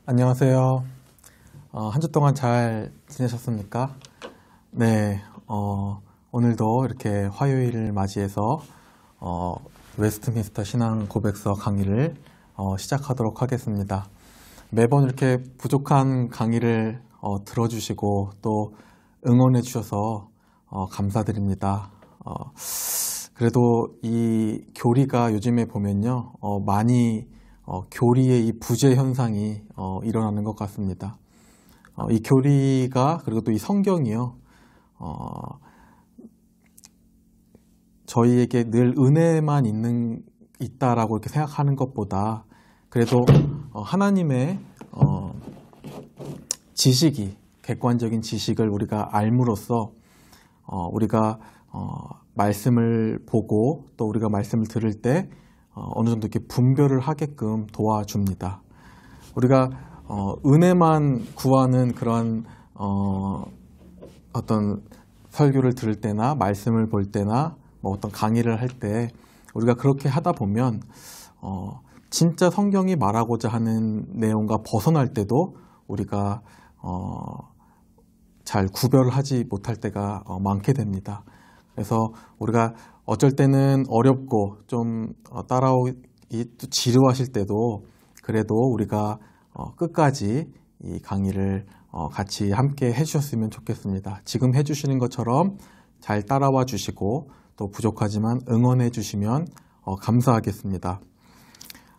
안녕하세요. 한 주 동안 잘 지내셨습니까? 네, 오늘도 이렇게 화요일을 맞이해서 웨스트민스터 신앙 고백서 강의를 시작하도록 하겠습니다. 매번 이렇게 부족한 강의를 들어주시고 또 응원해 주셔서 감사드립니다. 그래도 이 교리가 요즘에 보면요, 많이 교리의 이 부재 현상이 일어나는 것 같습니다. 이 교리가 그리고 또 이 성경이요, 저희에게 늘 은혜만 있다라고 이렇게 생각하는 것보다 그래도 하나님의 지식이 객관적인 지식을 우리가 알므로써 우리가 말씀을 보고 또 우리가 말씀을 들을 때 어느 정도 이렇게 분별을 하게끔 도와줍니다. 우리가 은혜만 구하는 그런 어떤 설교를 들을 때나 말씀을 볼 때나 뭐 어떤 강의를 할 때 우리가 그렇게 하다 보면 진짜 성경이 말하고자 하는 내용과 벗어날 때도 우리가 잘 구별을 하지 못할 때가 많게 됩니다. 그래서 우리가 어쩔 때는 어렵고 좀 따라오기 지루하실 때도 그래도 우리가 끝까지 이 강의를 같이 함께 해주셨으면 좋겠습니다. 지금 해주시는 것처럼 잘 따라와 주시고 또 부족하지만 응원해 주시면 감사하겠습니다.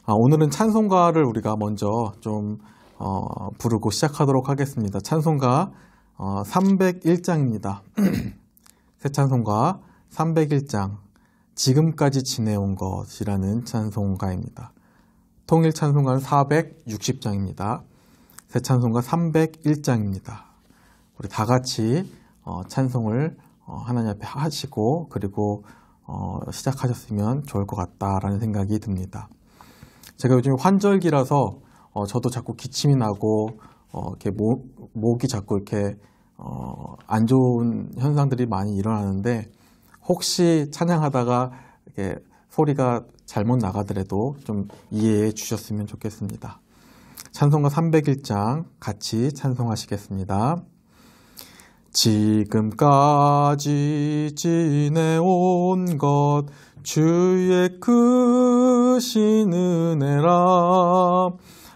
오늘은 찬송가를 우리가 먼저 좀 부르고 시작하도록 하겠습니다. 찬송가 301장입니다. 새 찬송가 301장 지금까지 지내온 것이라는 찬송가입니다. 통일 찬송가는 460장입니다. 새 찬송가 301장입니다. 우리 다 같이 찬송을 하나님 앞에 하시고 그리고 시작하셨으면 좋을 것 같다라는 생각이 듭니다. 제가 요즘 환절기라서 저도 자꾸 기침이 나고 이렇게 목이 자꾸 이렇게 안 좋은 현상들이 많이 일어나는데 혹시 찬양하다가 이렇게 소리가 잘못 나가더라도 좀 이해해 주셨으면 좋겠습니다. 찬송가 301장 같이 찬송하시겠습니다. 지금까지 지내온 것 주의 크신 은혜라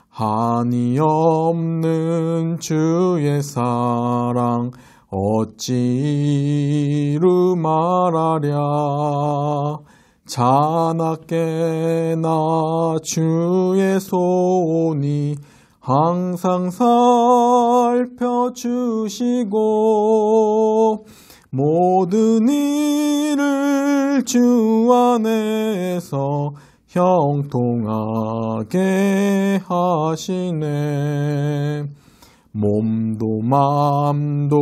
한이 없는 주의 사랑 어찌 이루 말하랴 자나깨 나 주의 손이 항상 살펴주시고 모든 일을 주 안에서 형통하게 하시네. 몸도 맘도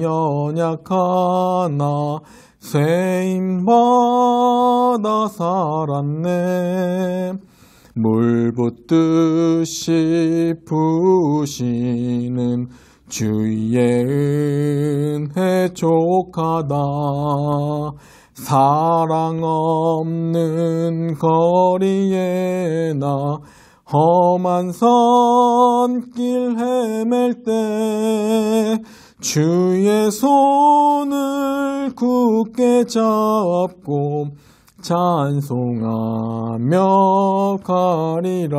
연약하나 세임받아 살았네. 물 붓듯이 부으시는 주의 은혜 족하다. 사랑 없는 거리에 나 험한 선길 헤맬 때 주의 손을 굳게 잡고 찬송하며 가리라.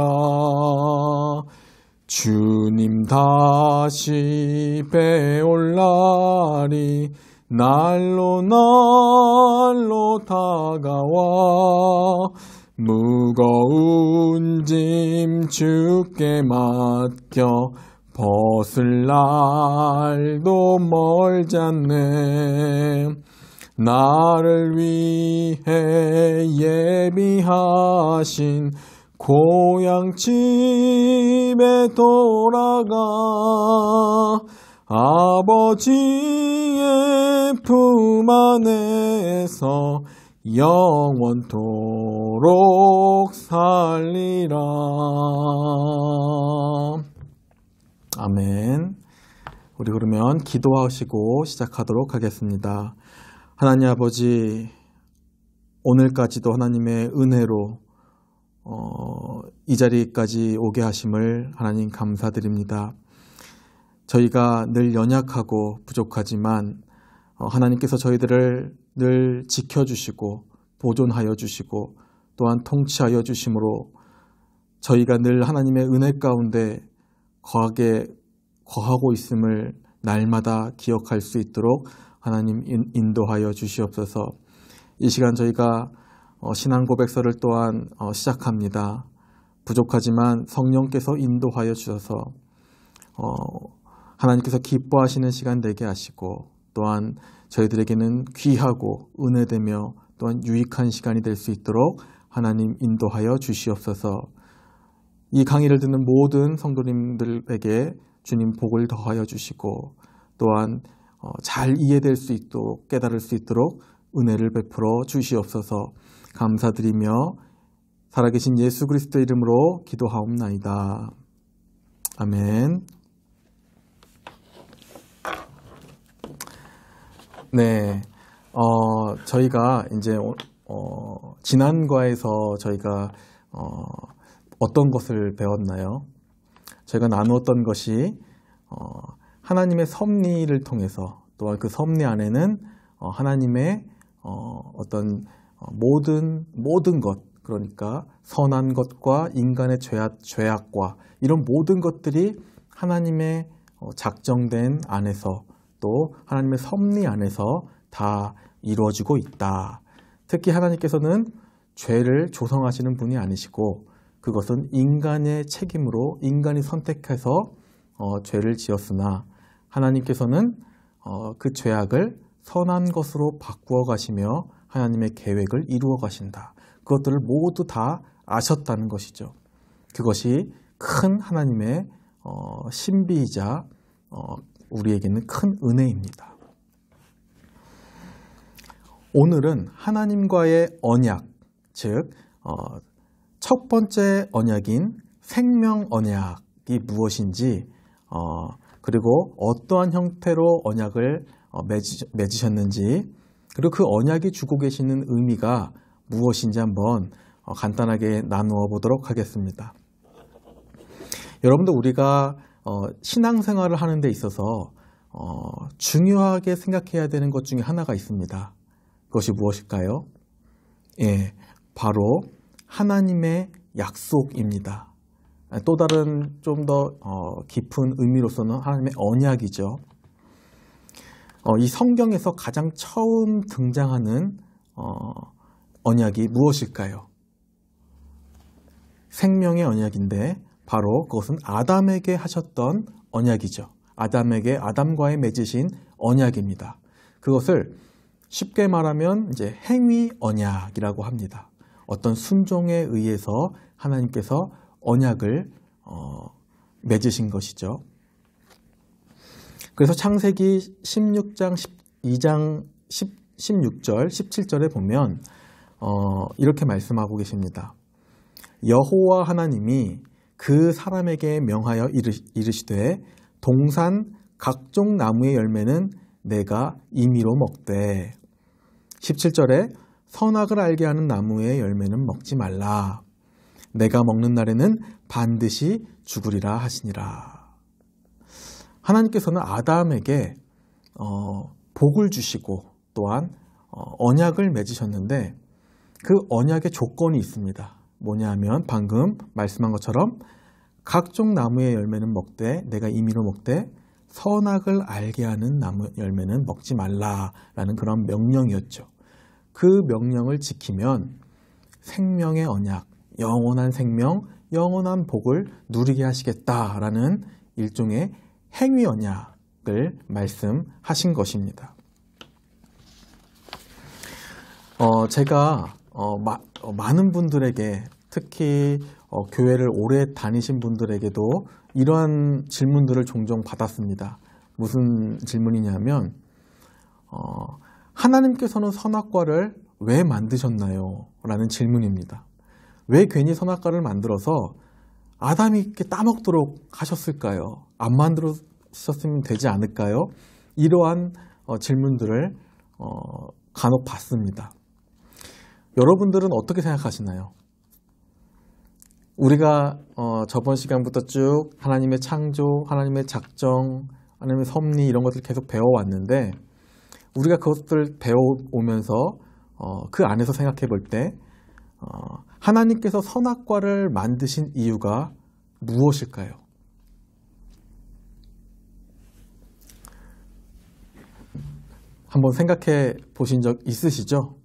주님 다시 배올 날이 날로 날로 다가와 무거운 짐 주께 맡겨 벗을 날도 멀지 않네. 나를 위해 예비하신 고향 집에 돌아가 아버지의 품 안에서 영원토록 살리라. 아멘. 우리 그러면 기도하시고 시작하도록 하겠습니다. 하나님 아버지, 오늘까지도 하나님의 은혜로 이 자리까지 오게 하심을 하나님 감사드립니다. 저희가 늘 연약하고 부족하지만 하나님께서 저희들을 늘 지켜주시고 보존하여 주시고 또한 통치하여 주심으로 저희가 늘 하나님의 은혜 가운데 거하고 있음을 날마다 기억할 수 있도록 하나님 인도하여 주시옵소서. 이 시간 저희가 신앙 고백서를 또한 시작합니다. 부족하지만 성령께서 인도하여 주셔서 하나님께서 기뻐하시는 시간 되게 하시고 또한 저희들에게는 귀하고 은혜되며 또한 유익한 시간이 될 수 있도록 하나님 인도하여 주시옵소서. 이 강의를 듣는 모든 성도님들에게 주님 복을 더하여 주시고 또한 잘 이해될 수 있도록 깨달을 수 있도록 은혜를 베풀어 주시옵소서. 감사드리며 살아계신 예수 그리스도 이름으로 기도하옵나이다. 아멘. 네, 저희가 이제 지난과에서 저희가 어떤 것을 배웠나요? 저희가 나누었던 것이 하나님의 섭리를 통해서 또한 그 섭리 안에는 하나님의 어떤 모든 것, 그러니까 선한 것과 인간의 죄악과 이런 모든 것들이 하나님의 작정된 안에서 또 하나님의 섭리 안에서 다 이루어지고 있다. 특히 하나님께서는 죄를 조성하시는 분이 아니시고 그것은 인간의 책임으로 인간이 선택해서 죄를 지었으나 하나님께서는 그 죄악을 선한 것으로 바꾸어 가시며 하나님의 계획을 이루어 가신다. 그것들을 모두 다 아셨다는 것이죠. 그것이 큰 하나님의 신비이자 우리에게는 큰 은혜입니다. 오늘은 하나님과의 언약, 즉 첫 번째 언약인 생명 언약이 무엇인지 그리고 어떠한 형태로 언약을 맺으셨는지 그리고 그 언약이 주고 계시는 의미가 무엇인지 한번 간단하게 나누어 보도록 하겠습니다. 여러분들 우리가 신앙생활을 하는 데 있어서 중요하게 생각해야 되는 것 중에 하나가 있습니다. 그것이 무엇일까요? 예, 바로 하나님의 약속입니다. 또 다른 좀 더 깊은 의미로서는 하나님의 언약이죠. 이 성경에서 가장 처음 등장하는 언약이 무엇일까요? 생명의 언약인데 바로 그것은 아담에게 하셨던 언약이죠. 아담과의 맺으신 언약입니다. 그것을 쉽게 말하면 이제 행위 언약이라고 합니다. 어떤 순종에 의해서 하나님께서 언약을 맺으신 것이죠. 그래서 창세기 16장 16절, 17절에 보면 이렇게 말씀하고 계십니다. 여호와 하나님이 그 사람에게 명하여 이르시되 동산 각종 나무의 열매는 내가 임의로 먹되 17절에 선악을 알게 하는 나무의 열매는 먹지 말라. 내가 먹는 날에는 반드시 죽으리라 하시니라. 하나님께서는 아담에게 복을 주시고 또한 언약을 맺으셨는데 그 언약의 조건이 있습니다. 뭐냐면 방금 말씀한 것처럼 각종 나무의 열매는 먹되 내가 임의로 먹되 선악을 알게 하는 나무 열매는 먹지 말라라는 그런 명령이었죠. 그 명령을 지키면 생명의 언약, 영원한 생명, 영원한 복을 누리게 하시겠다라는 일종의 행위 언약을 말씀하신 것입니다. 제가 많은 분들에게 특히 교회를 오래 다니신 분들에게도 이러한 질문들을 종종 받았습니다. 무슨 질문이냐면 하나님께서는 선악과를 왜 만드셨나요? 라는 질문입니다. 왜 괜히 선악과를 만들어서 아담이 이렇게 따먹도록 하셨을까요? 안 만들었으면 되지 않을까요? 이러한 질문들을 간혹 받습니다. 여러분들은 어떻게 생각하시나요? 우리가 저번 시간부터 쭉 하나님의 창조, 하나님의 작정, 하나님의 섭리 이런 것들 계속 배워왔는데 우리가 그것들 배워오면서 그 안에서 생각해 볼 때 하나님께서 선악과를 만드신 이유가 무엇일까요? 한번 생각해 보신 적 있으시죠?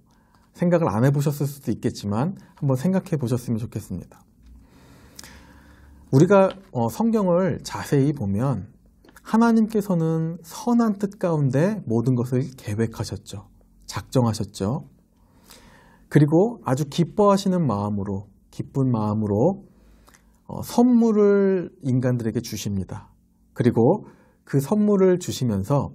생각을 안 해보셨을 수도 있겠지만 한번 생각해 보셨으면 좋겠습니다. 우리가 성경을 자세히 보면 하나님께서는 선한 뜻 가운데 모든 것을 계획하셨죠. 작정하셨죠. 그리고 아주 기뻐하시는 마음으로, 기쁜 마음으로 선물을 인간들에게 주십니다. 그리고 그 선물을 주시면서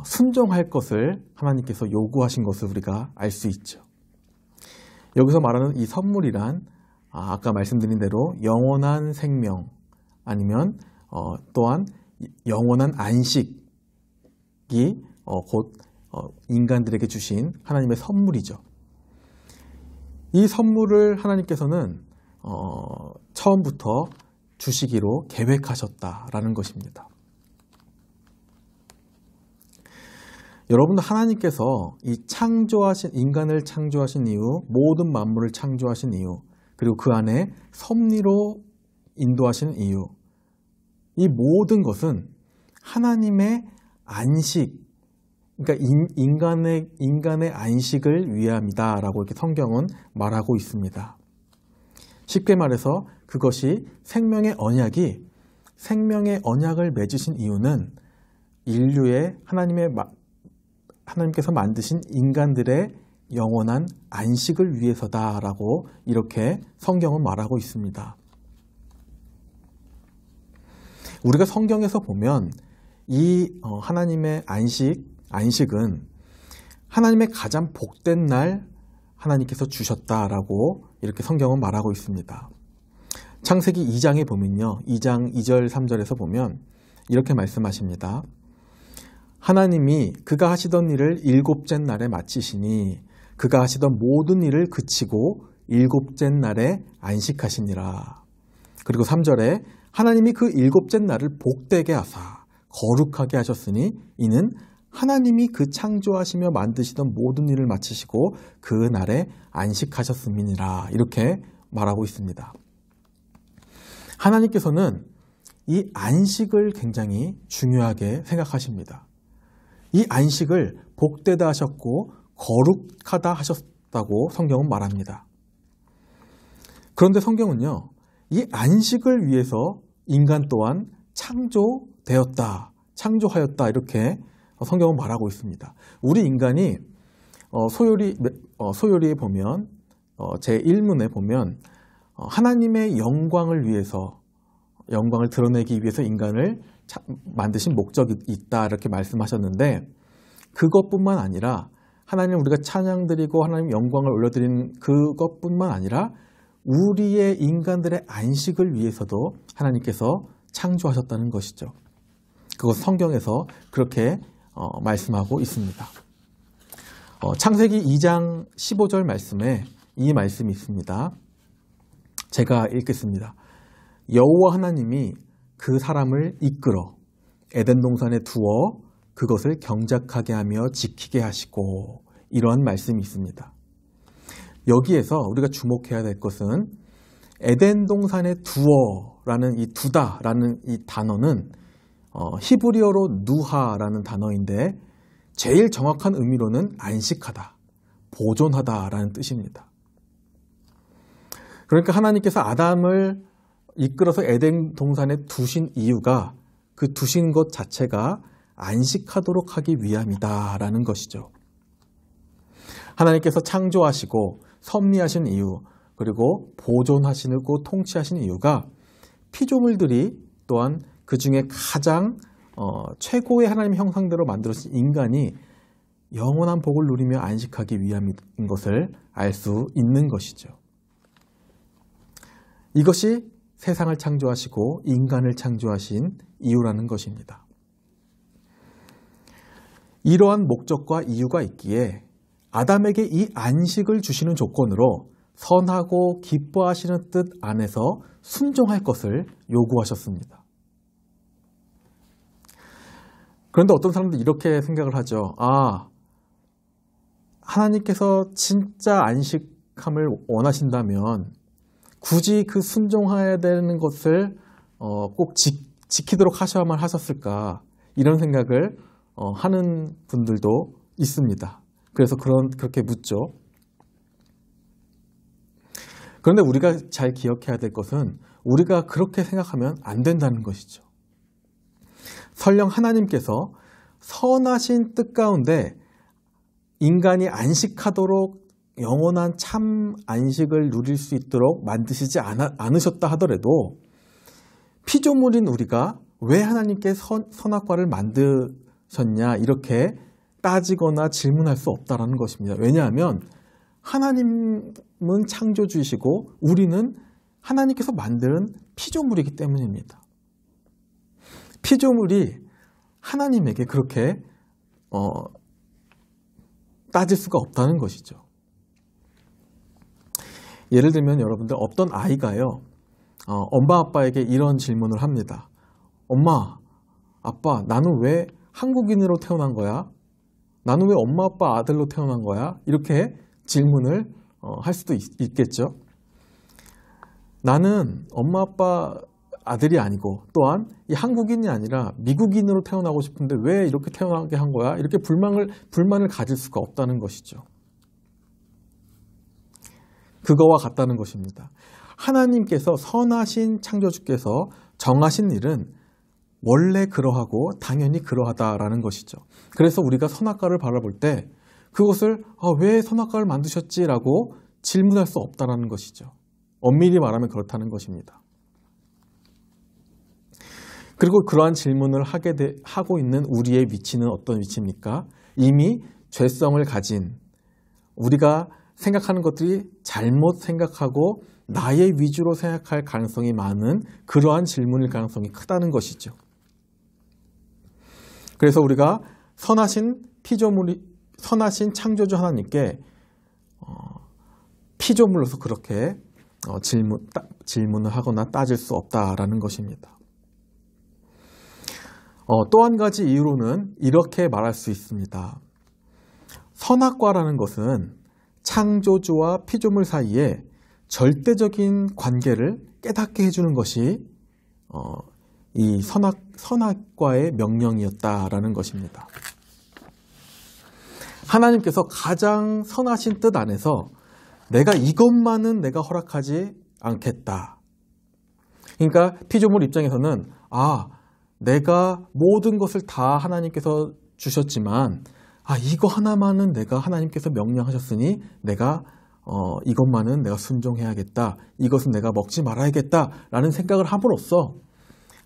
순종할 것을 하나님께서 요구하신 것을 우리가 알 수 있죠. 여기서 말하는 이 선물이란 아까 말씀드린 대로 영원한 생명 아니면 또한 영원한 안식이 곧 인간들에게 주신 하나님의 선물이죠. 이 선물을 하나님께서는 처음부터 주시기로 계획하셨다라는 것입니다. 여러분들 하나님께서 이 인간을 창조하신 이유, 모든 만물을 창조하신 이유, 그리고 그 안에 섭리로 인도하시는 이유, 이 모든 것은 하나님의 안식, 그러니까 인간의 안식을 위함이다라고 이렇게 성경은 말하고 있습니다. 쉽게 말해서 그것이 생명의 언약을 맺으신 이유는 인류의 하나님께서 만드신 인간들의 영원한 안식을 위해서다라고 이렇게 성경은 말하고 있습니다. 우리가 성경에서 보면 이 하나님의 안식은 하나님의 가장 복된 날 하나님께서 주셨다라고 이렇게 성경은 말하고 있습니다. 창세기 2장에 보면요. 2장 2절 3절에서 보면 이렇게 말씀하십니다. 하나님이 그가 하시던 일을 일곱째 날에 마치시니 그가 하시던 모든 일을 그치고 일곱째 날에 안식하시니라. 그리고 3절에 하나님이 그 일곱째 날을 복되게 하사 거룩하게 하셨으니 이는 하나님이 그 창조하시며 만드시던 모든 일을 마치시고 그 날에 안식하셨음이니라. 이렇게 말하고 있습니다. 하나님께서는 이 안식을 굉장히 중요하게 생각하십니다. 이 안식을 복되다 하셨고 거룩하다 하셨다고 성경은 말합니다. 그런데 성경은요, 이 안식을 위해서 인간 또한 창조하였다 이렇게 성경은 말하고 있습니다. 우리 인간이 소요리에 보면 제1문에 보면 하나님의 영광을 드러내기 위해서 인간을 만드신 목적이 있다 이렇게 말씀하셨는데 그것뿐만 아니라 하나님 우리가 찬양드리고 하나님 영광을 올려드리는 그것뿐만 아니라 우리의 인간들의 안식을 위해서도 하나님께서 창조하셨다는 것이죠. 그것 성경에서 그렇게 말씀하고 있습니다. 창세기 2장 15절 말씀에 이 말씀이 있습니다. 제가 읽겠습니다. 여호와 하나님이 그 사람을 이끌어 에덴 동산에 두어 그것을 경작하게 하며 지키게 하시고 이러한 말씀이 있습니다. 여기에서 우리가 주목해야 될 것은 에덴 동산에 두어라는 이 두다라는 이 단어는 히브리어로 누하라는 단어인데 제일 정확한 의미로는 안식하다, 보존하다라는 뜻입니다. 그러니까 하나님께서 아담을 이끌어서 에덴 동산에 두신 이유가 그 두신 것 자체가 안식하도록 하기 위함이다라는 것이죠. 하나님께서 창조하시고 섭리하신 이유, 그리고 보존하시고 통치하신 이유가 피조물들이 또한 그 중에 가장 최고의 하나님의 형상대로 만들어진 인간이 영원한 복을 누리며 안식하기 위함인 것을 알 수 있는 것이죠. 이것이 세상을 창조하시고 인간을 창조하신 이유라는 것입니다. 이러한 목적과 이유가 있기에 아담에게 이 안식을 주시는 조건으로 선하고 기뻐하시는 뜻 안에서 순종할 것을 요구하셨습니다. 그런데 어떤 사람들이 이렇게 생각을 하죠. 하나님께서 진짜 안식함을 원하신다면 굳이 그 순종해야 되는 것을 꼭 지키도록 하셔야만 하셨을까, 이런 생각을 하는 분들도 있습니다. 그래서 그렇게 묻죠. 그런데 우리가 잘 기억해야 될 것은 우리가 그렇게 생각하면 안 된다는 것이죠. 설령 하나님께서 선하신 뜻 가운데 인간이 안식하도록 영원한 참 안식을 누릴 수 있도록 만드시지 않으셨다 하더라도 피조물인 우리가 왜 하나님께 선악과를 만드셨냐 이렇게 따지거나 질문할 수 없다는 것입니다. 왜냐하면 하나님은 창조주이시고 우리는 하나님께서 만든 피조물이기 때문입니다. 피조물이 하나님에게 그렇게 따질 수가 없다는 것이죠. 예를 들면 여러분들, 어떤 아이가요, 엄마 아빠에게 이런 질문을 합니다. 엄마, 아빠, 나는 왜 한국인으로 태어난 거야? 나는 왜 엄마 아빠 아들로 태어난 거야? 이렇게 질문을 할 수도 있겠죠. 나는 엄마 아빠 아들이 아니고 또한 이 한국인이 아니라 미국인으로 태어나고 싶은데 왜 이렇게 태어나게 한 거야? 이렇게 불만을 가질 수가 없다는 것이죠. 그거와 같다는 것입니다. 하나님께서, 선하신 창조주께서 정하신 일은 원래 그러하고 당연히 그러하다라는 것이죠. 그래서 우리가 선악과를 바라볼 때 그것을 왜 선악과를 만드셨지라고 질문할 수 없다는 것이죠. 엄밀히 말하면 그렇다는 것입니다. 그리고 그러한 질문을 하고 있는 우리의 위치는 어떤 위치입니까? 이미 죄성을 가진, 우리가 생각하는 것들이 잘못 생각하고 나의 위주로 생각할 가능성이 많은 그러한 질문일 가능성이 크다는 것이죠. 그래서 우리가 선하신 창조주 하나님께 피조물로서 그렇게 질문을 하거나 따질 수 없다라는 것입니다. 또 한 가지 이유로는 이렇게 말할 수 있습니다. 선악과라는 것은 창조주와 피조물 사이에 절대적인 관계를 깨닫게 해주는 것이 이 선악과의 명령이었다라는 것입니다. 하나님께서 가장 선하신 뜻 안에서 내가 이것만은 내가 허락하지 않겠다. 그러니까 피조물 입장에서는 내가 모든 것을 다 하나님께서 주셨지만 이거 하나만은 내가 하나님께서 명령하셨으니 내가 이것만은 내가 순종해야겠다. 이것은 내가 먹지 말아야겠다라는 생각을 함으로써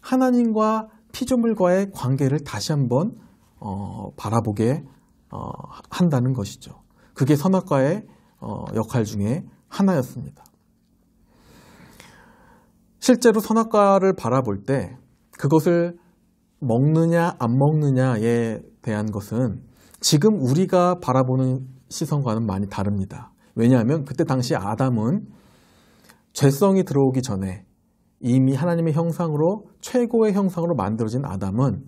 하나님과 피조물과의 관계를 다시 한번 바라보게 한다는 것이죠. 그게 선악과의 역할 중에 하나였습니다. 실제로 선악과를 바라볼 때 그것을 먹느냐 안 먹느냐에 대한 것은 지금 우리가 바라보는 시선과는 많이 다릅니다. 왜냐하면 그때 당시 아담은 죄성이 들어오기 전에 이미 하나님의 형상으로, 최고의 형상으로 만들어진 아담은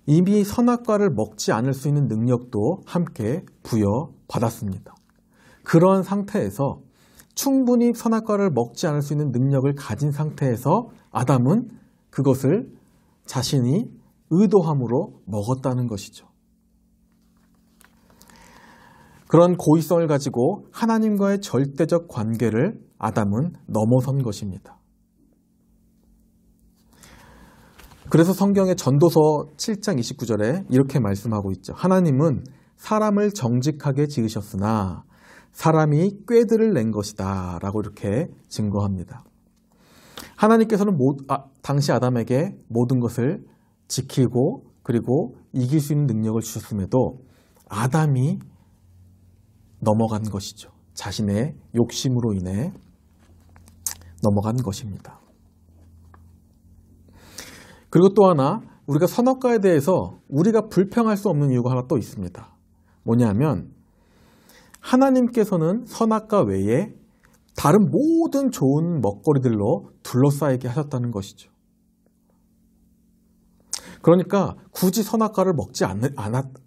이미 선악과를 먹지 않을 수 있는 능력도 함께 부여받았습니다. 그러한 상태에서 충분히 선악과를 먹지 않을 수 있는 능력을 가진 상태에서 아담은 그것을 자신이 의도함으로 먹었다는 것이죠. 그런 고의성을 가지고 하나님과의 절대적 관계를 아담은 넘어선 것입니다. 그래서 성경의 전도서 7장 29절에 이렇게 말씀하고 있죠. 하나님은 사람을 정직하게 지으셨으나 사람이 꾀들을 낸 것이다 라고 이렇게 증거합니다. 하나님께서는 당시 아담에게 모든 것을 지키고 그리고 이길 수 있는 능력을 주셨음에도 아담이 넘어간 것이죠. 자신의 욕심으로 인해 넘어간 것입니다. 그리고 또 하나, 우리가 선악과에 대해서 우리가 불평할 수 없는 이유가 하나 또 있습니다. 뭐냐면 하나님께서는 선악과 외에 다른 모든 좋은 먹거리들로 둘러싸이게 하셨다는 것이죠. 그러니까 굳이 선악과를 먹지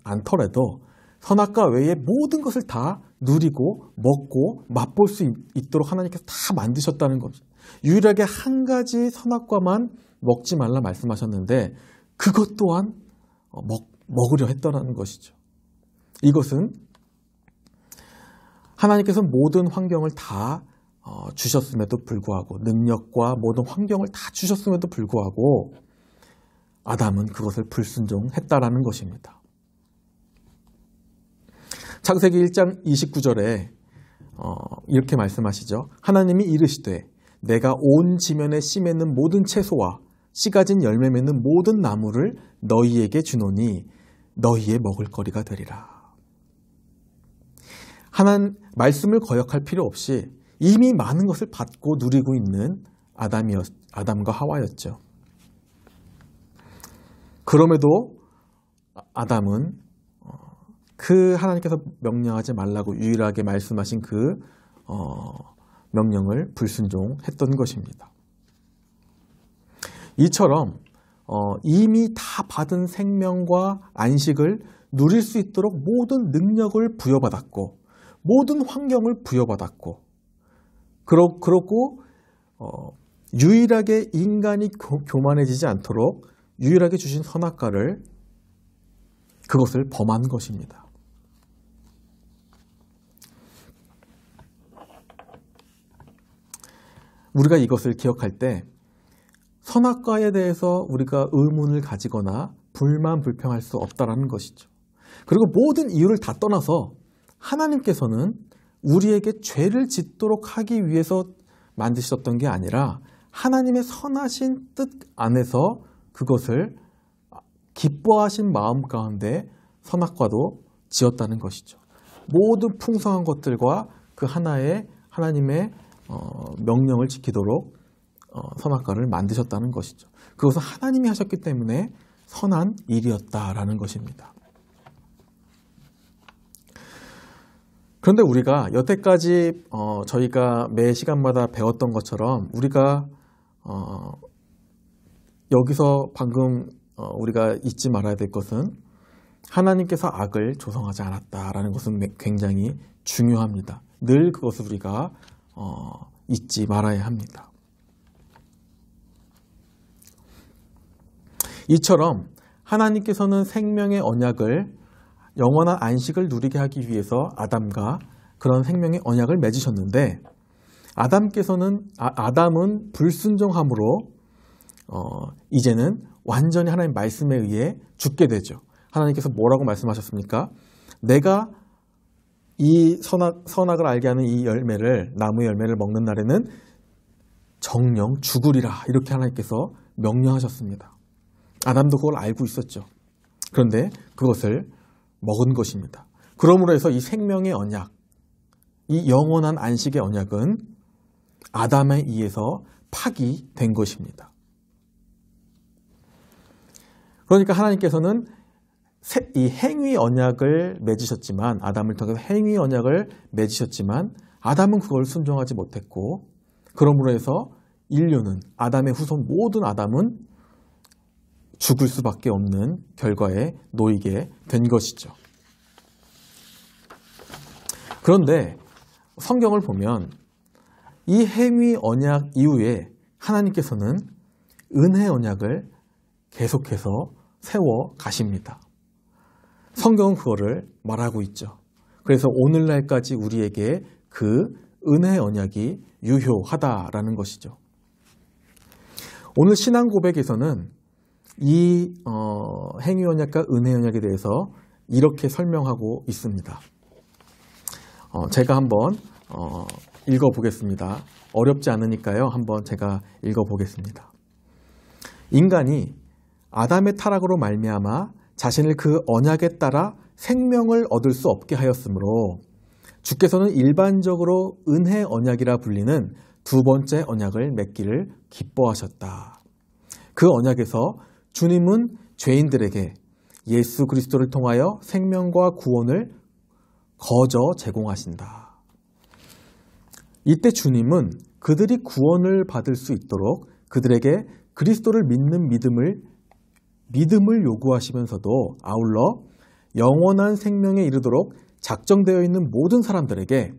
않더라도 선악과 외에 모든 것을 다 누리고 먹고 맛볼 수 있도록 하나님께서 다 만드셨다는 거죠. 유일하게 한 가지 선악과만 먹지 말라 말씀하셨는데 그것 또한 먹으려 했다는 것이죠. 이것은 하나님께서 모든 환경을 다 주셨음에도 불구하고 능력과 모든 환경을 다 주셨음에도 불구하고 아담은 그것을 불순종했다라는 것입니다. 창세기 1장 29절에 이렇게 말씀하시죠. 하나님이 이르시되 내가 온 지면에 씨 맺는 모든 채소와 씨 가진 열매 맺는 모든 나무를 너희에게 주노니 너희의 먹을 거리가 되리라. 하나님 말씀을 거역할 필요 없이 이미 많은 것을 받고 누리고 있는 아담과 하와였죠. 그럼에도 아담은 그 하나님께서 명령하지 말라고 유일하게 말씀하신 그 명령을 불순종했던 것입니다. 이처럼 이미 다 받은 생명과 안식을 누릴 수 있도록 모든 능력을 부여받았고 모든 환경을 부여받았고 그렇고 유일하게 인간이 교만해지지 않도록 유일하게 주신 선악과를 그것을 범한 것입니다. 우리가 이것을 기억할 때 선악과에 대해서 우리가 의문을 가지거나 불만 불평할 수 없다라는 것이죠. 그리고 모든 이유를 다 떠나서 하나님께서는 우리에게 죄를 짓도록 하기 위해서 만드셨던 게 아니라 하나님의 선하신 뜻 안에서 그것을 기뻐하신 마음 가운데 선악과도 지었다는 것이죠. 모든 풍성한 것들과 그 하나님의 명령을 지키도록 선악과를 만드셨다는 것이죠. 그것은 하나님이 하셨기 때문에 선한 일이었다라는 것입니다. 그런데 우리가 여태까지 저희가 매 시간마다 배웠던 것처럼 우리가 여기서 방금 우리가 잊지 말아야 될 것은 하나님께서 악을 조성하지 않았다라는 것은 굉장히 중요합니다. 늘 그것을 우리가 잊지 말아야 합니다. 이처럼 하나님께서는 생명의 언약을 영원한 안식을 누리게 하기 위해서 아담과 그런 생명의 언약을 맺으셨는데 아담은 불순종함으로 이제는 완전히 하나님 말씀에 의해 죽게 되죠. 하나님께서 뭐라고 말씀하셨습니까? 내가 이 선악을 알게 하는 이 나무의 열매를 먹는 날에는 정령 죽으리라 이렇게 하나님께서 명령하셨습니다. 아담도 그걸 알고 있었죠. 그런데 그것을 먹은 것입니다. 그러므로 해서 이 생명의 언약, 이 영원한 안식의 언약은 아담에 의해서 파기된 것입니다. 그러니까 하나님께서는 이 행위 언약을 맺으셨지만 아담을 통해서 행위 언약을 맺으셨지만 아담은 그걸 순종하지 못했고 그러므로 해서 인류는 아담의 후손 모든 아담은 죽을 수밖에 없는 결과에 놓이게 된 것이죠. 그런데 성경을 보면 이 행위 언약 이후에 하나님께서는 은혜 언약을 계속해서 세워 가십니다. 성경은 그거를 말하고 있죠. 그래서 오늘날까지 우리에게 그 은혜 언약이 유효하다라는 것이죠. 오늘 신앙 고백에서는 이 행위 언약과 은혜 언약에 대해서 이렇게 설명하고 있습니다. 제가 한번 읽어보겠습니다. 어렵지 않으니까요. 한번 제가 읽어보겠습니다. 인간이 아담의 타락으로 말미암아 자신을 그 언약에 따라 생명을 얻을 수 없게 하였으므로 주께서는 일반적으로 은혜 언약이라 불리는 두 번째 언약을 맺기를 기뻐하셨다. 그 언약에서 주님은 죄인들에게 예수 그리스도를 통하여 생명과 구원을 거저 제공하신다. 이때 주님은 그들이 구원을 받을 수 있도록 그들에게 그리스도를 믿는 믿음을 요구하시면서도 아울러 영원한 생명에 이르도록 작정되어 있는 모든 사람들에게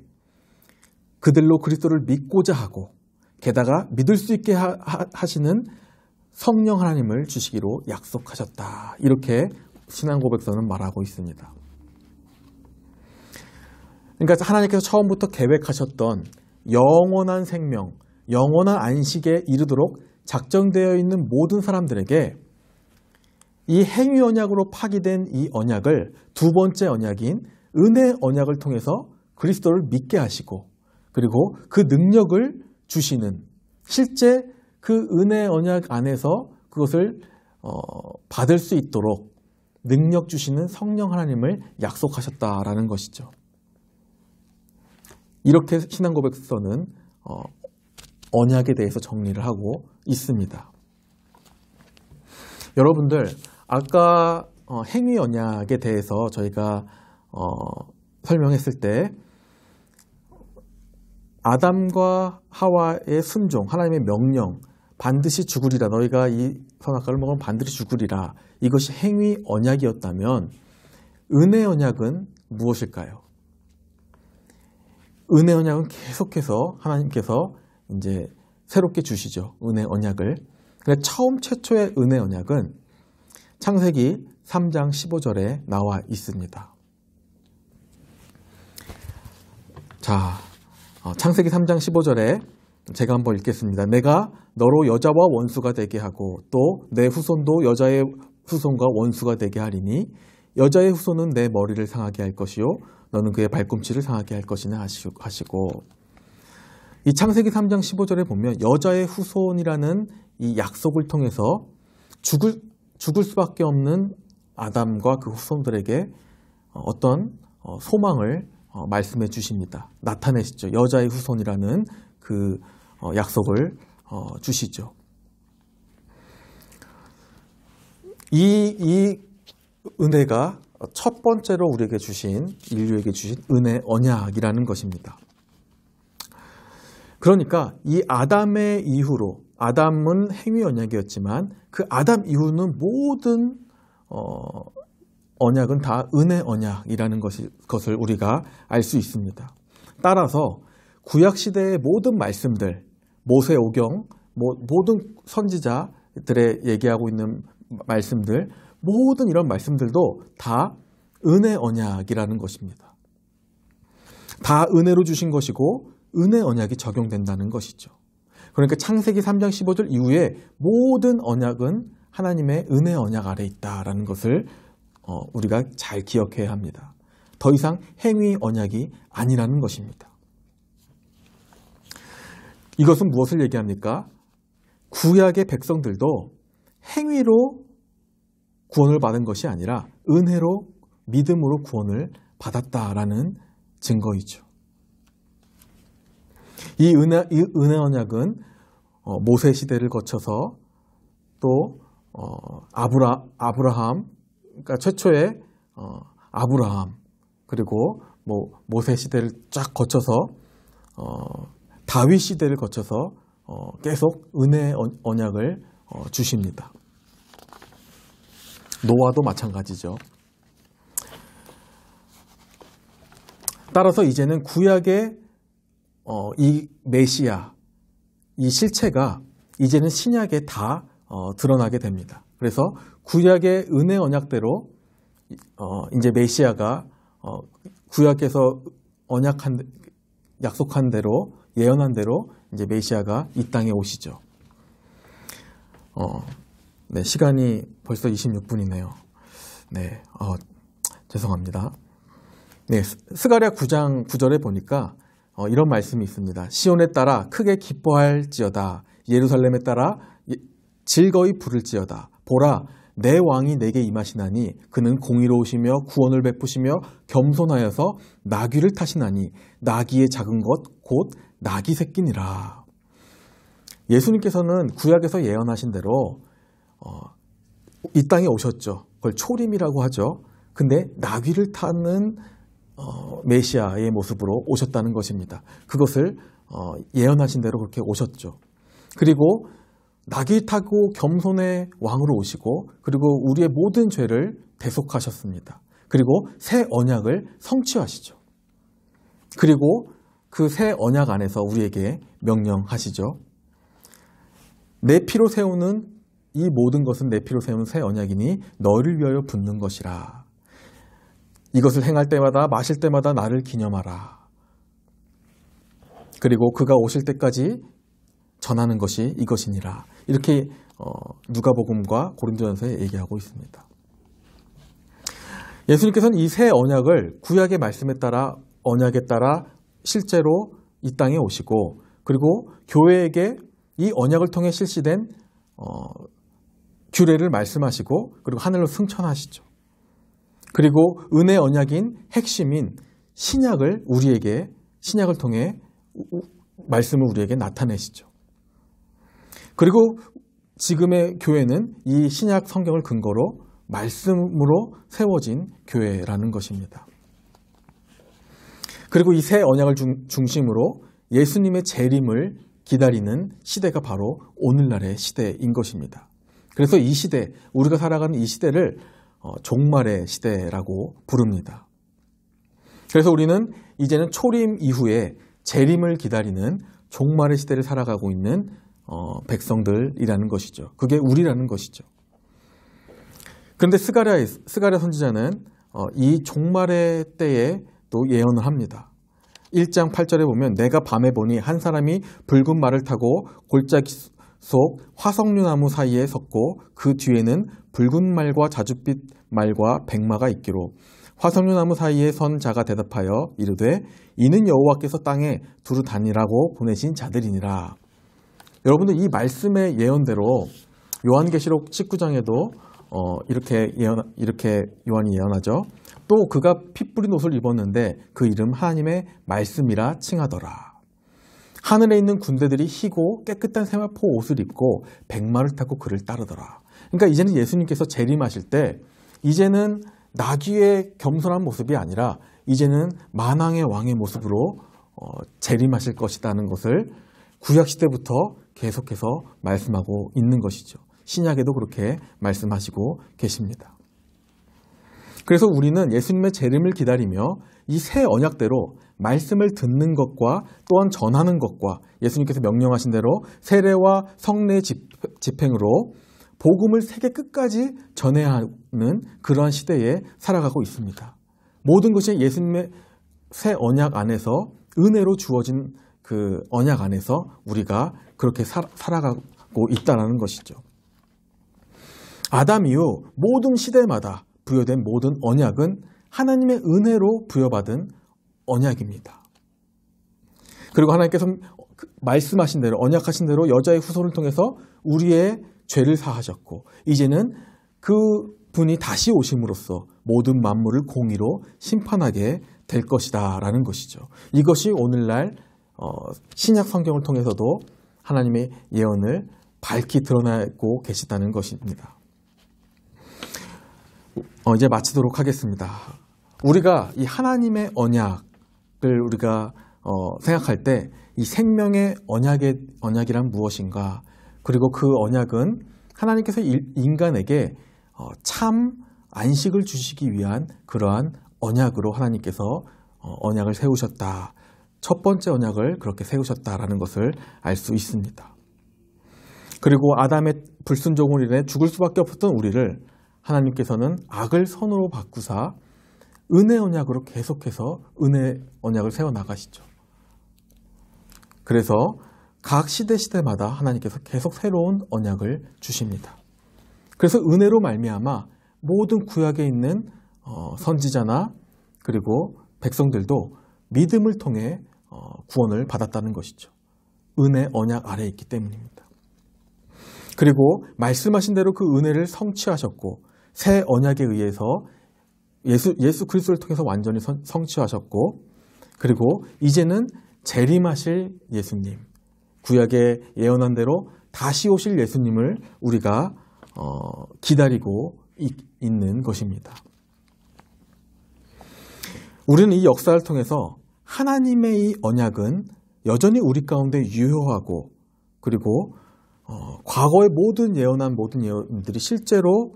그들로 그리스도를 믿고자 하고 게다가 믿을 수 있게 하시는 성령 하나님을 주시기로 약속하셨다. 이렇게 신앙고백서는 말하고 있습니다. 그러니까 하나님께서 처음부터 계획하셨던 영원한 생명, 영원한 안식에 이르도록 작정되어 있는 모든 사람들에게 이 행위 언약으로 파기된 이 언약을 두 번째 언약인 은혜 언약을 통해서 그리스도를 믿게 하시고 그리고 그 능력을 주시는 실제 그 은혜 언약 안에서 그것을 받을 수 있도록 능력 주시는 성령 하나님을 약속하셨다라는 것이죠. 이렇게 신앙고백서는 언약에 대해서 정리를 하고 있습니다. 여러분들 아까 행위 언약에 대해서 저희가 설명했을 때 아담과 하와의 순종, 하나님의 명령, 반드시 죽으리라, 너희가 이 선악과를 먹으면 반드시 죽으리라, 이것이 행위 언약이었다면 은혜 언약은 무엇일까요? 은혜 언약은 계속해서 하나님께서 이제 새롭게 주시죠. 은혜 언약을. 근데 처음 최초의 은혜 언약은 창세기 3장 15절에 나와 있습니다. 자, 창세기 3장 15절에 제가 한번 읽겠습니다. 내가 너로 여자와 원수가 되게 하고 또 내 후손도 여자의 후손과 원수가 되게 하리니 여자의 후손은 내 머리를 상하게 할 것이요 너는 그의 발꿈치를 상하게 할 것이냐 하시고, 이 창세기 3장 15절에 보면 여자의 후손이라는 이 약속을 통해서 죽을 수밖에 없는 아담과 그 후손들에게 어떤 소망을 말씀해 주십니다. 나타내시죠. 여자의 후손이라는 그 약속을 주시죠. 이 은혜가 첫 번째로 우리에게 주신, 인류에게 주신 은혜 언약이라는 것입니다. 그러니까 이 아담의 이후로, 아담은 행위 언약이었지만 그 아담 이후는 모든 언약은 다 은혜 언약이라는 것을 우리가 알 수 있습니다. 따라서 구약시대의 모든 말씀들, 모세오경, 모든 선지자들의 얘기하고 있는 말씀들, 모든 이런 말씀들도 다 은혜 언약이라는 것입니다. 다 은혜로 주신 것이고 은혜 언약이 적용된다는 것이죠. 그러니까 창세기 3장 15절 이후에 모든 언약은 하나님의 은혜 언약 아래 있다라는 것을 우리가 잘 기억해야 합니다. 더 이상 행위 언약이 아니라는 것입니다. 이것은 무엇을 얘기합니까? 구약의 백성들도 행위로 구원을 받은 것이 아니라 은혜로, 믿음으로 구원을 받았다라는 증거이죠. 이 은혜 언약은 모세 시대를 거쳐서 또 아브라함, 그러니까 최초의 아브라함, 그리고 모세 시대를 쫙 거쳐서 다윗 시대를 거쳐서 계속 은혜 언약을 주십니다. 노아도 마찬가지죠. 따라서 이제는 구약의 이 메시아, 이 실체가 이제는 신약에 다 드러나게 됩니다. 그래서 구약의 은혜 언약대로 이제 메시아가 구약에서 약속한 대로, 예언한 대로 이제 메시아가 이 땅에 오시죠. 네, 시간이 벌써 26분이네요. 네, 죄송합니다. 네, 스가랴 9장 9절에 보니까 이런 말씀이 있습니다. 시온에 따라 크게 기뻐할지어다. 예루살렘에 따라 즐거이 부를지어다. 보라, 내 왕이 내게 임하시나니 그는 공의로우시며 구원을 베푸시며 겸손하여서 나귀를 타시나니 나귀의 작은 것 곧 나귀 새끼니라. 예수님께서는 구약에서 예언하신 대로 이 땅에 오셨죠. 그걸 초림이라고 하죠. 근데 나귀를 타는 메시아의 모습으로 오셨다는 것입니다. 그것을 예언하신 대로 그렇게 오셨죠. 그리고 낙이 타고 겸손의 왕으로 오시고 그리고 우리의 모든 죄를 대속하셨습니다. 그리고 새 언약을 성취하시죠. 그리고 그 새 언약 안에서 우리에게 명령하시죠. 내 피로 세우는 이 모든 것은 내 피로 세우는 새 언약이니 너를 위하여 붓는 것이라. 이것을 행할 때마다 마실 때마다 나를 기념하라. 그리고 그가 오실 때까지 전하는 것이 이것이니라. 이렇게 누가복음과 고린도전서에 얘기하고 있습니다. 예수님께서는 이 새 언약을 구약의 말씀에 따라 언약에 따라 실제로 이 땅에 오시고 그리고 교회에게 이 언약을 통해 실시된 규례를 말씀하시고 그리고 하늘로 승천하시죠. 그리고 은혜 언약인 핵심인 신약을 우리에게 신약을 통해 말씀을 우리에게 나타내시죠. 그리고 지금의 교회는 이 신약 성경을 근거로 말씀으로 세워진 교회라는 것입니다. 그리고 이 새 언약을 중심으로 예수님의 재림을 기다리는 시대가 바로 오늘날의 시대인 것입니다. 그래서 이 시대, 우리가 살아가는 이 시대를 종말의 시대라고 부릅니다. 그래서 우리는 이제는 초림 이후에 재림을 기다리는 종말의 시대를 살아가고 있는 백성들이라는 것이죠. 그게 우리라는 것이죠. 그런데 스가랴 선지자는 이 종말의 때에 또 예언을 합니다. 1장 8절에 보면 내가 밤에 보니 한 사람이 붉은 말을 타고 골짜기 속 화석류나무 사이에 섰고 그 뒤에는 붉은 말과 자줏빛 말과 백마가 있기로 화석류나무 사이에 선 자가 대답하여 이르되 이는 여호와께서 땅에 두루 다니라고 보내신 자들이니라. 여러분들 이 말씀의 예언대로 요한계시록 19장에도 이렇게 요한이 예언하죠. 또 그가 피 뿌린 옷을 입었는데 그 이름 하나님의 말씀이라 칭하더라. 하늘에 있는 군대들이 희고 깨끗한 세마포 옷을 입고 백마를 타고 그를 따르더라. 그러니까 이제는 예수님께서 재림하실 때 이제는 나귀의 겸손한 모습이 아니라 이제는 만왕의 왕의 모습으로 재림하실 것이라는 것을 구약시대부터 계속해서 말씀하고 있는 것이죠. 신약에도 그렇게 말씀하시고 계십니다. 그래서 우리는 예수님의 재림을 기다리며 이 새 언약대로 말씀을 듣는 것과 또한 전하는 것과 예수님께서 명령하신 대로 세례와 성례의 집행으로 복음을 세계 끝까지 전해야 하는 그러한 시대에 살아가고 있습니다. 모든 것이 예수님의 새 언약 안에서 은혜로 주어진 그 언약 안에서 우리가 그렇게 살아가고 있다는 것이죠. 아담 이후 모든 시대마다 부여된 모든 언약은 하나님의 은혜로 부여받은 언약입니다. 그리고 하나님께서 말씀하신 대로 언약하신 대로 여자의 후손을 통해서 우리의 죄를 사하셨고 이제는 그 분이 다시 오심으로써 모든 만물을 공의로 심판하게 될 것이다 라는 것이죠. 이것이 오늘날 신약 성경을 통해서도 하나님의 예언을 밝히 드러나고 계시다는 것입니다. 이제 마치도록 하겠습니다. 우리가 이 하나님의 언약을 우리가 생각할 때 이 생명의 언약이란 무엇인가? 그리고 그 언약은 하나님께서 인간에게 참 안식을 주시기 위한 그러한 언약으로 하나님께서 언약을 세우셨다. 첫 번째 언약을 그렇게 세우셨다라는 것을 알 수 있습니다. 그리고 아담의 불순종으로 인해 죽을 수밖에 없었던 우리를 하나님께서는 악을 선으로 바꾸사 은혜 언약으로 계속해서 은혜 언약을 세워나가시죠. 그래서 각 시대마다 하나님께서 계속 새로운 언약을 주십니다. 그래서 은혜로 말미암아 모든 구약에 있는 선지자나 그리고 백성들도 믿음을 통해 구원을 받았다는 것이죠. 은혜 언약 아래에 있기 때문입니다. 그리고 말씀하신 대로 그 은혜를 성취하셨고 새 언약에 의해서 예수 그리스도를 통해서 완전히 성취하셨고 그리고 이제는 재림하실 예수님, 구약에 예언한 대로 다시 오실 예수님을 우리가 기다리고 있는 것입니다. 우리는 이 역사를 통해서 하나님의 이 언약은 여전히 우리 가운데 유효하고 그리고 과거의 모든 예언들이 실제로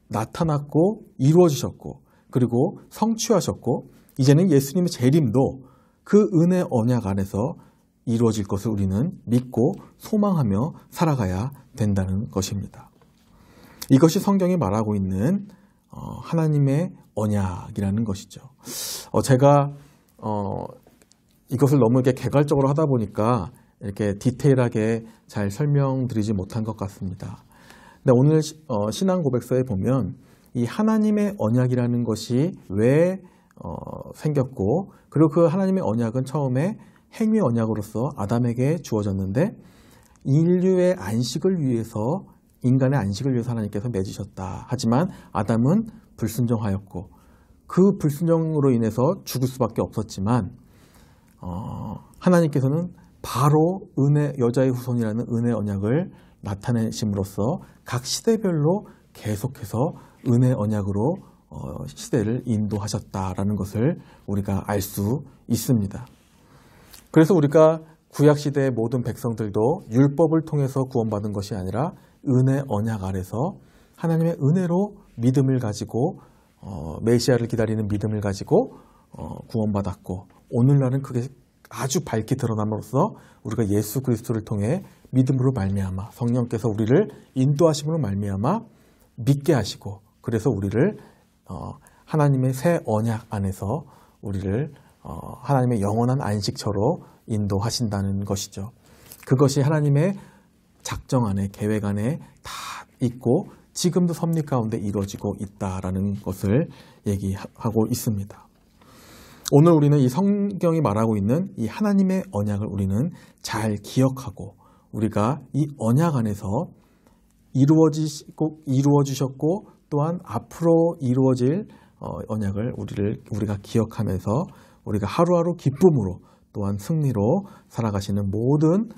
나타났고 이루어지셨고 그리고 성취하셨고 이제는 예수님의 재림도 그 은혜 언약 안에서 이루어질 것을 우리는 믿고 소망하며 살아가야 된다는 것입니다. 이것이 성경이 말하고 있는 하나님의 언약이라는 것이죠. 제가 이것을 너무 이렇게 개괄적으로 하다 보니까 이렇게 디테일하게 잘 설명드리지 못한 것 같습니다. 근데 오늘 신앙 고백서에 보면 이 하나님의 언약이라는 것이 왜 생겼고 그리고 그 하나님의 언약은 처음에 행위 언약으로서 아담에게 주어졌는데 인류의 안식을 위해서 인간의 안식을 위해서 하나님께서 맺으셨다. 하지만 아담은 불순종하였고 그 불순종으로 인해서 죽을 수밖에 없었지만 하나님께서는 바로 여자의 후손이라는 은혜 언약을 나타내심으로써 각 시대별로 계속해서 은혜 언약으로 시대를 인도하셨다라는 것을 우리가 알 수 있습니다. 그래서 우리가 구약시대의 모든 백성들도 율법을 통해서 구원받은 것이 아니라 은혜 언약 아래서 하나님의 은혜로 믿음을 가지고 메시아를 기다리는 믿음을 가지고 구원받았고 오늘날은 그게 아주 밝게 드러남으로써 우리가 예수 그리스도를 통해 믿음으로 말미암아 성령께서 우리를 인도하심으로 말미암아 믿게 하시고 그래서 우리를 하나님의 새 언약 안에서 우리를 하나님의 영원한 안식처로 인도하신다는 것이죠. 그것이 하나님의 작정 안에 계획 안에 다 있고 지금도 섭리 가운데 이루어지고 있다라는 것을 얘기하고 있습니다. 오늘 우리는 이 성경이 말하고 있는 이 하나님의 언약을 우리는 잘 기억하고 우리가 이 언약 안에서 이루어지셨고 또한 앞으로 이루어질 언약을 우리가 기억하면서 우리가 하루하루 기쁨으로 또한 승리로 살아가시는 모든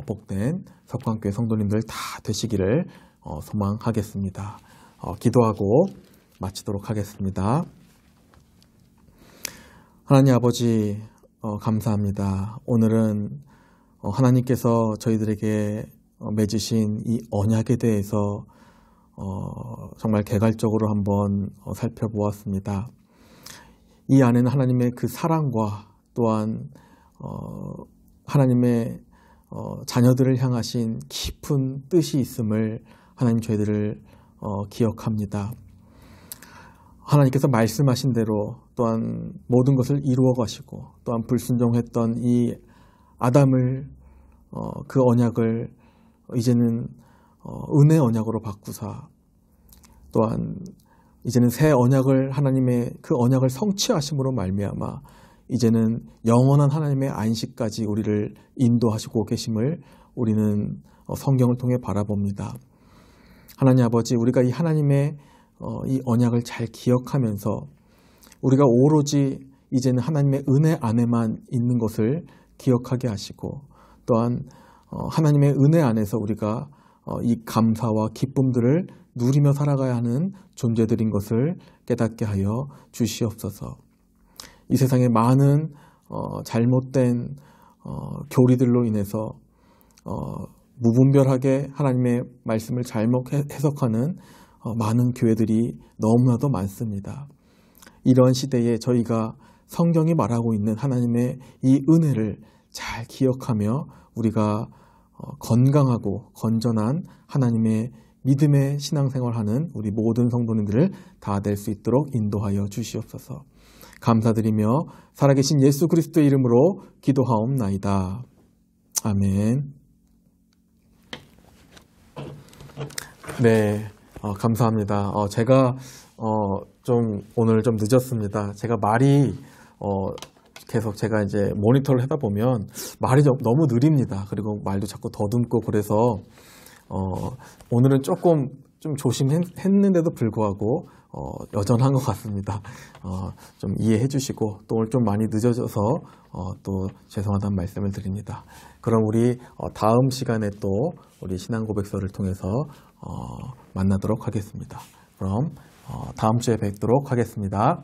복된 석광교회 성도님들 다 되시기를 소망하겠습니다. 기도하고 마치도록 하겠습니다. 하나님 아버지 감사합니다. 오늘은 하나님께서 저희들에게 맺으신 이 언약에 대해서 정말 개괄적으로 한번 살펴보았습니다. 이 안에는 하나님의 그 사랑과 또한 하나님의 자녀들을 향하신 깊은 뜻이 있음을 하나님 저희들을 기억합니다. 하나님께서 말씀하신 대로 또한 모든 것을 이루어 가시고 또한 불순종했던 이 아담을 그 언약을 이제는 은혜 언약으로 바꾸사 또한 이제는 새 언약을 하나님의 그 언약을 성취하심으로 말미암아 이제는 영원한 하나님의 안식까지 우리를 인도하시고 계심을 우리는 성경을 통해 바라봅니다. 하나님 아버지 우리가 이 하나님의 이 언약을 잘 기억하면서 우리가 오로지 이제는 하나님의 은혜 안에만 있는 것을 기억하게 하시고 또한 하나님의 은혜 안에서 우리가 이 감사와 기쁨들을 누리며 살아가야 하는 존재들인 것을 깨닫게 하여 주시옵소서. 이 세상에 많은 잘못된 교리들로 인해서 무분별하게 하나님의 말씀을 잘못 해석하는 많은 교회들이 너무나도 많습니다. 이런 시대에 저희가 성경이 말하고 있는 하나님의 이 은혜를 잘 기억하며 우리가 건강하고 건전한 하나님의 믿음의 신앙생활하는 우리 모든 성도님들을 다 될 수 있도록 인도하여 주시옵소서. 감사드리며 살아계신 예수 그리스도의 이름으로 기도하옵나이다. 아멘. 네, 감사합니다. 제가 오늘 좀 늦었습니다. 제가 말이 계속 제가 이제 모니터를 하다 보면 말이 너무 느립니다. 그리고 말도 자꾸 더듬고 그래서 오늘은 조금 좀 조심했는데도 불구하고 여전한 것 같습니다. 좀 이해해 주시고 또 오늘 좀 많이 늦어져서 또 죄송하다는 말씀을 드립니다. 그럼 우리 다음 시간에 또 우리 신앙 고백서를 통해서 만나도록 하겠습니다. 그럼 다음 주에 뵙도록 하겠습니다.